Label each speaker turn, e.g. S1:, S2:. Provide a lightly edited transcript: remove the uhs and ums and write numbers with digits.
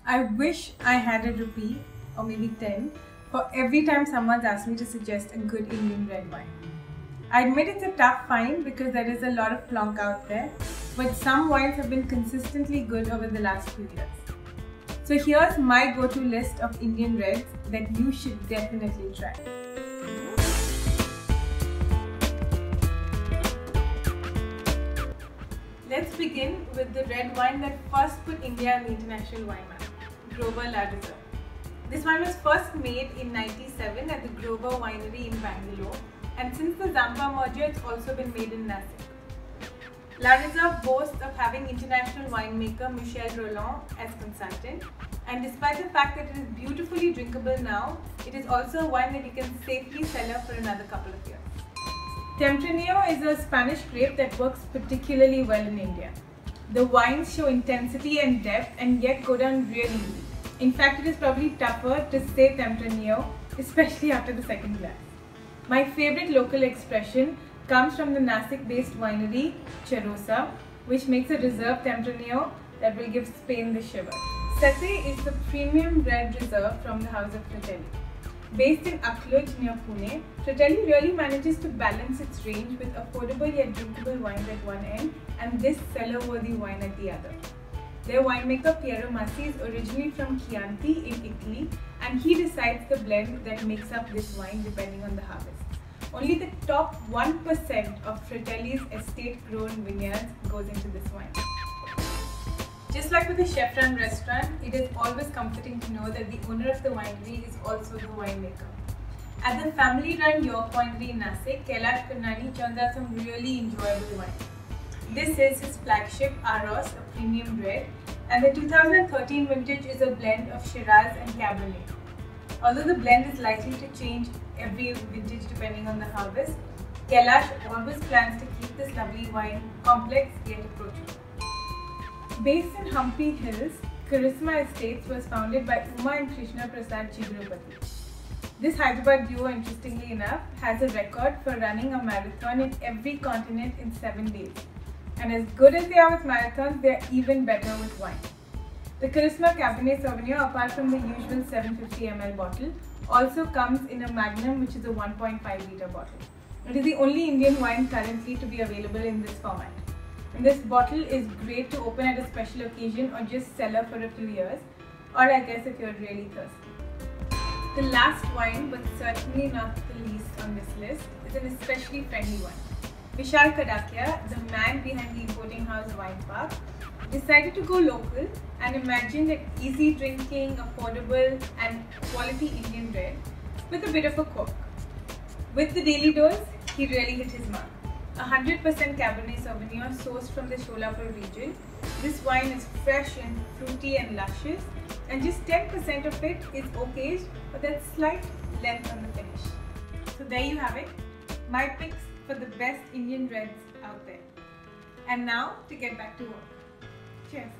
S1: I wish I had a rupee or maybe 10 for every time someone's asked me to suggest a good Indian red wine. I admit it's a tough find because there is a lot of plonk out there, but some wines have been consistently good over the last few years. So here's my go-to list of Indian reds that you should definitely try. Let's begin with the red wine that first put India on the international wine map, Grover La Reserve. This wine was first made in 1997 at the Grover Winery in Bangalore, and since the Zampa merger, it's also been made in Nashik. La Reserve boasts of having international winemaker Michel Rolland as consultant, and despite the fact that it is beautifully drinkable now, it is also a wine that you can safely cellar for another couple of years. Tempranillo is a Spanish grape that works particularly well in India. The wines show intensity and depth and yet go down really easy. In fact, it is probably tougher to say Tempranillo, especially after the second glass. My favorite local expression comes from the Nashik-based winery Charosa, which makes a reserve Tempranillo that will give Spain the shiver. Sete is the premium red reserve from the house of Fratelli. Based in Akhluj near Pune, Fratelli really manages to balance its range with affordable yet drinkable wines at one end and this cellar-worthy wine at the other. Their winemaker Piero Massi is originally from Chianti in Italy, and he decides the blend that makes up this wine depending on the harvest. Only the top 1% of Fratelli's estate-grown vineyards goes into this wine. Just like with a chef-run restaurant, it is always comforting to know that the owner of the winery is also the winemaker. At the family-run York Winery in Nashik, Kailash Karnani churns out some really enjoyable wine. This is his flagship Aros, a premium red, and the 2013 vintage is a blend of Shiraz and Cabernet. Although the blend is likely to change every vintage depending on the harvest, Kailash always plans to keep this lovely wine complex yet approachable. Based in Hampi Hills, Charisma Estates was founded by Uma and Krishna Prasad Chigrupati. This Hyderabad duo, interestingly enough, has a record for running a marathon in every continent in 7 days. And as good as they are with marathons, they are even better with wine. The Charisma Cabernet Sauvignon, apart from the usual 750 ml bottle, also comes in a Magnum, which is a 1.5 litre bottle. It is the only Indian wine currently to be available in this format. And this bottle is great to open at a special occasion or just cellar for a few years, or I guess if you're really thirsty. The last wine, but certainly not the least on this list, is an especially friendly one. Vishal Kadakia, the man behind the importing house Wine Park, decided to go local and imagined an easy drinking, affordable and quality Indian red with a bit of a quirk. With the daily dose, he really hit his mark. 100% Cabernet Sauvignon sourced from the Sholapur region. This wine is fresh and fruity and luscious, and just 10% of it is okayed for that slight length on the finish. So there you have it, my picks for the best Indian reds out there. And now to get back to work. Cheers!